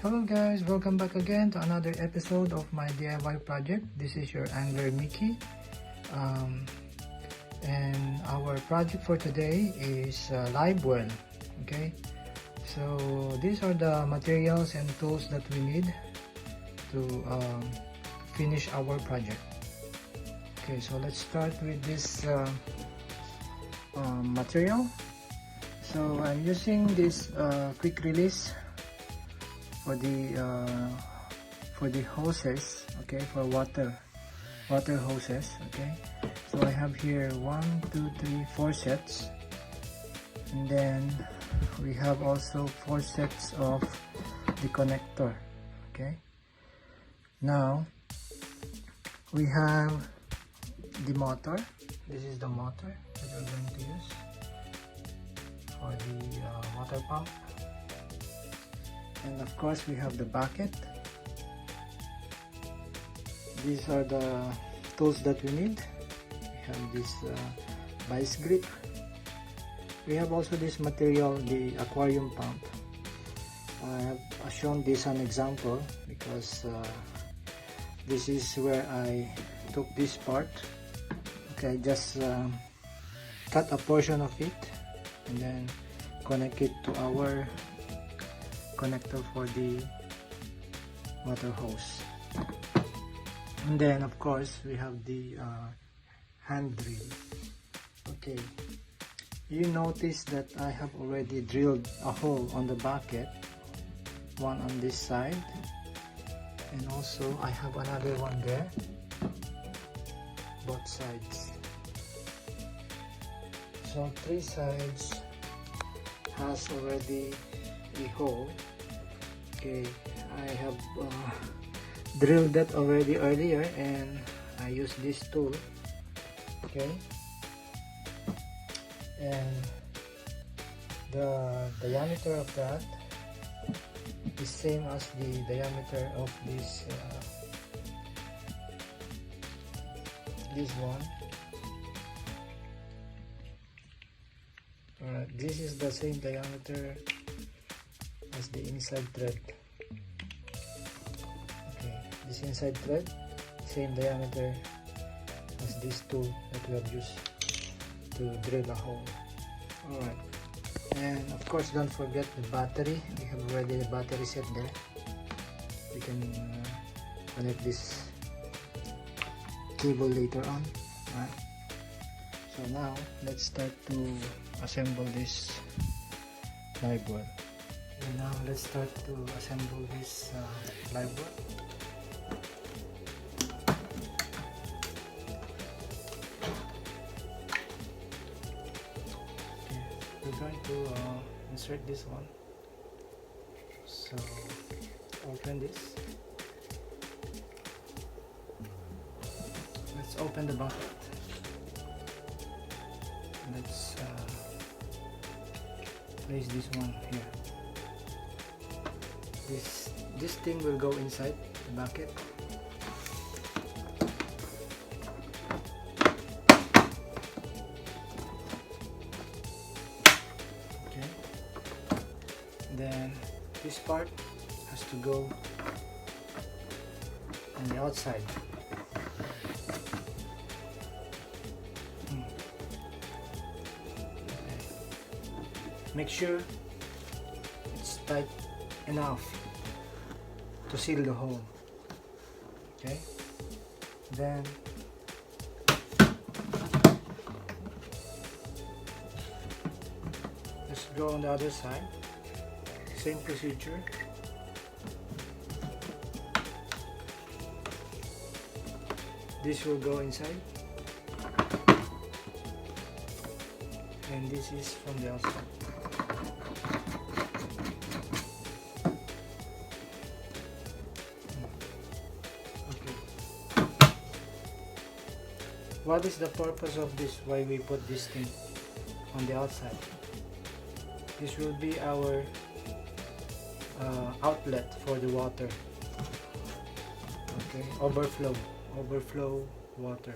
Hello guys, welcome back again to another episode of my DIY project. This is your angler Mickey, and our project for today is live well. Okay, so these are the materials and tools that we need to finish our project. Okay, so let's start with this material. So I'm using this quick release for the hoses, okay, for water hoses. Okay, so I have here 1 2 3 4 sets, and then we have also 4 sets of the connector. Okay, now we have the motor. This is the motor that we're going to use for the water pump. And of course we have the bucket. These are the tools that we need. We have this vice grip. We have also this material, the aquarium pump. I have shown this an example because this is where I took this part. Okay, just cut a portion of it and then connect it to our connector for the water hose. And then of course we have the hand drill. Okay, you notice that I have already drilled a hole on the bucket, one on this side, and also I have another one there, both sides. So 3 sides has already a hole. Okay, I have drilled that already earlier, and I use this tool. Okay, and the diameter of that is same as the diameter of this one. This is the same diameter as the inside thread. Okay, this inside thread, same diameter as this tool that we have used to drill a hole. Alright, and of course don't forget the battery. We have already the battery set there. We can connect this cable later on. Alright, so now let's start to assemble this live well. And now let's start to assemble this live well. Okay, we're going to insert this one. So open this. Let's open the bucket. Let's place this one here. This thing will go inside the bucket. Okay. Then this part has to go on the outside. Okay. Make sure it's tight enough to seal the hole. Okay, then let's go on the other side. Same procedure. This will go inside, and this is from the outside. What is the purpose of this? Why we put this thing on the outside? This will be our outlet for the water. Okay, overflow water.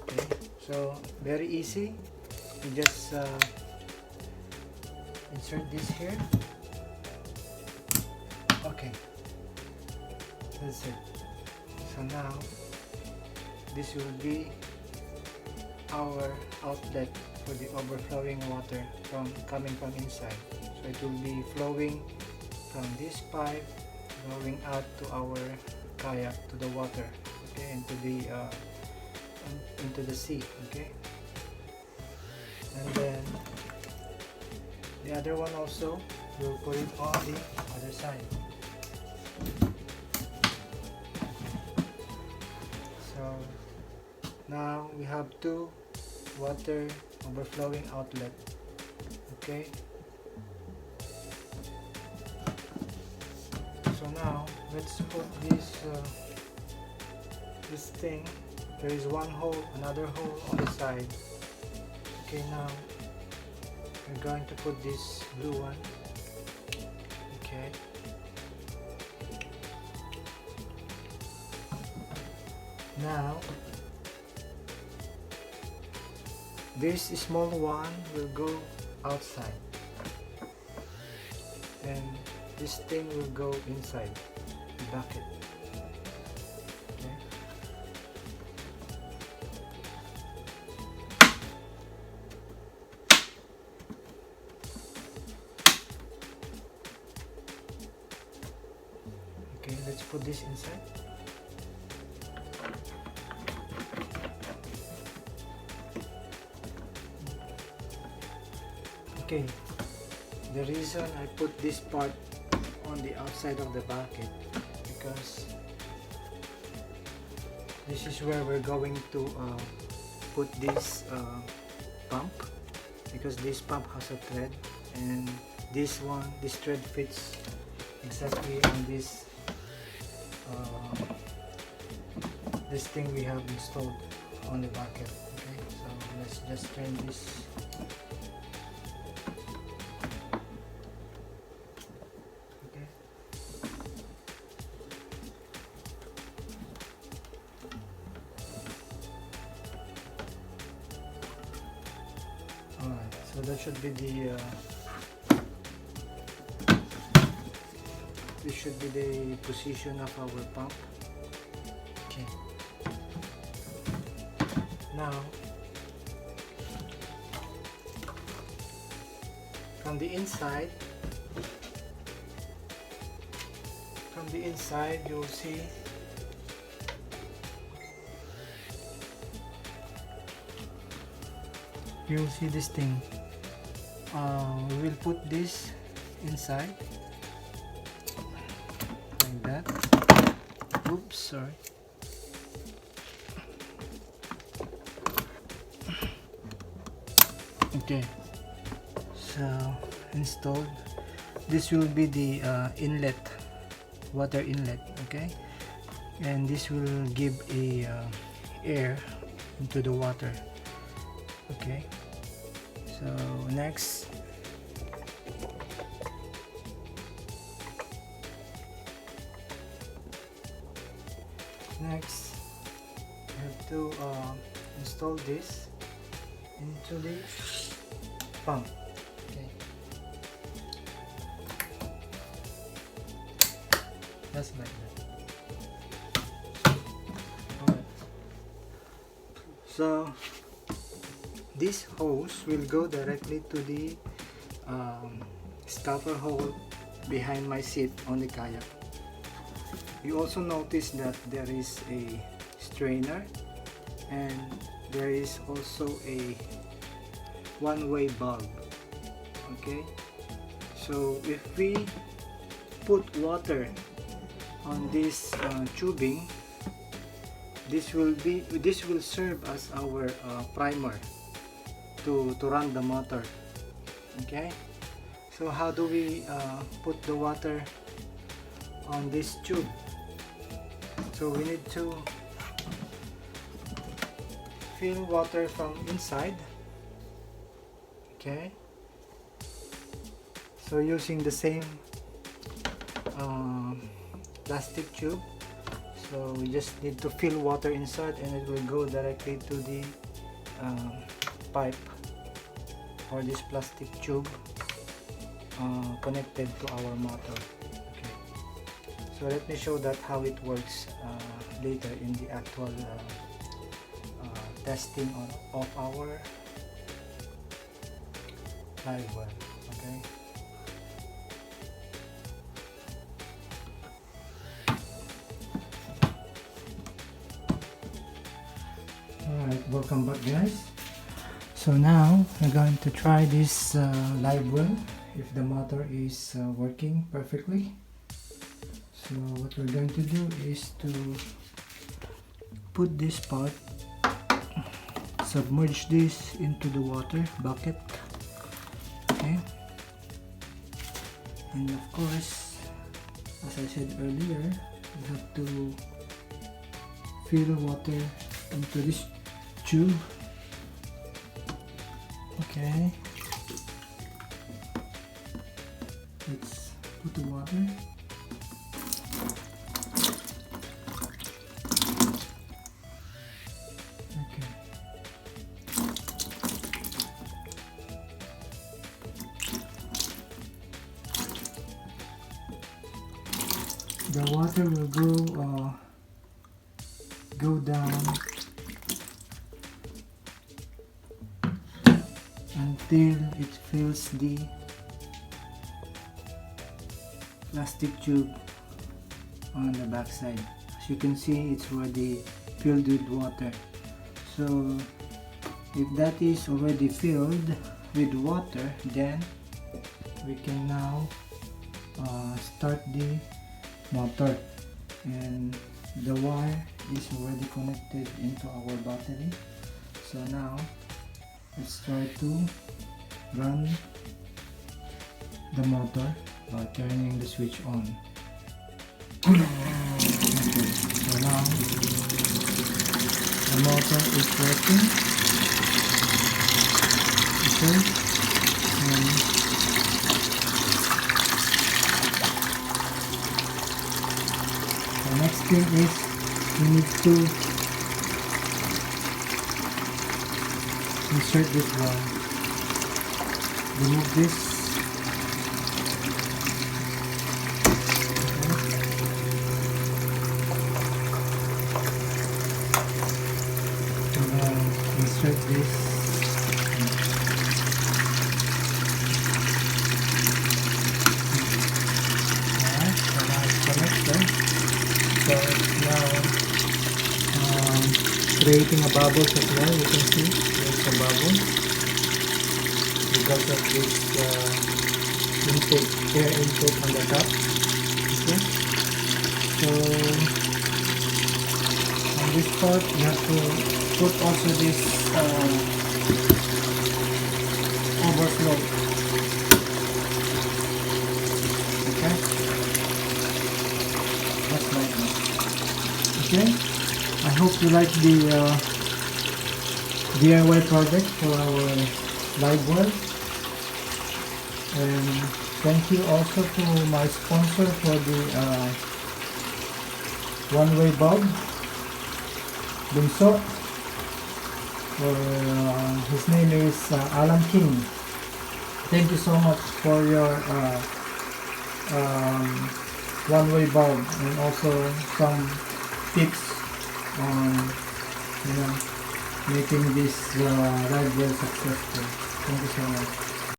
Okay, so very easy. You just insert this here. Okay, that's it. So now this will be our outlet for the overflowing water coming from inside. So it will be flowing from this pipe, going out to our kayak, to the water, okay, into the sea, okay. And then the other one also, we'll put it on the other side. So now we have two water overflowing outlet, okay. So now let's put this thing. There is one hole, another hole on the side. Okay, now we're going to put this blue one. Okay. Now this small one will go outside, and this thing will go inside the bucket. Okay. Okay, let's put this inside. Okay, the reason I put this part on the outside of the bucket because this is where we're going to put this pump, because this pump has a thread, and this thread fits exactly on this thing we have installed on the bucket. Okay, so let's just turn this. Alright, so that should be the this should be the position of our pump. Okay. Now from the inside you'll see this thing. We will put this inside like that. Oops, sorry. Okay, so installed. This will be the inlet, water inlet. Okay, and this will give a air into the water. Okay, so next we have to install this into the pump. Okay, just like that. Alright, so this hose will go directly to the stopper hole behind my seat on the kayak. You also notice that there is a strainer, and there is also a one-way bulb. Okay, so if we put water on this tubing, this will serve as our primer to run the motor. Okay, so how do we put the water on this tube? So we need to fill water from inside. Okay, so using the same plastic tube, so we just need to fill water inside, and it will go directly to the pipe or this plastic tube. connected to our motor. Okay, so let me show that how it works later in the actual testing of our Livewell. Okay. Alright, welcome back guys. So now we're going to try this Livewell if the motor is working perfectly. So what we're going to do is to put this part, submerge this into the water bucket. Okay, and of course, as I said earlier, we have to fill water into this tube. Okay, let's put the water. Okay. The water will go down until it fills the plastic tube on the back side. As you can see, it's already filled with water. So if that is already filled with water, then we can now start the motor, and the wire is already connected into our battery. So now let's try to run the motor by turning the switch on. Okay, so now the motor is working. Okay, and the next thing is we need to insert this one. Remove this. Okay. And then insert this. Alright, so now it's connected. So it's now creating a bubbles as well. You can see there's a bubble because of this air intake on the top. Okay, so on this part you have to put also this overflow. Okay, just like that. Okay, I hope you like the DIY project for our Livewell, and thank you also to my sponsor for the one-way bulb, Bunso, or his name is Alan King. Thank you so much for your one-way bulb, and also some tips on making this Livewell successful. Thank you so much.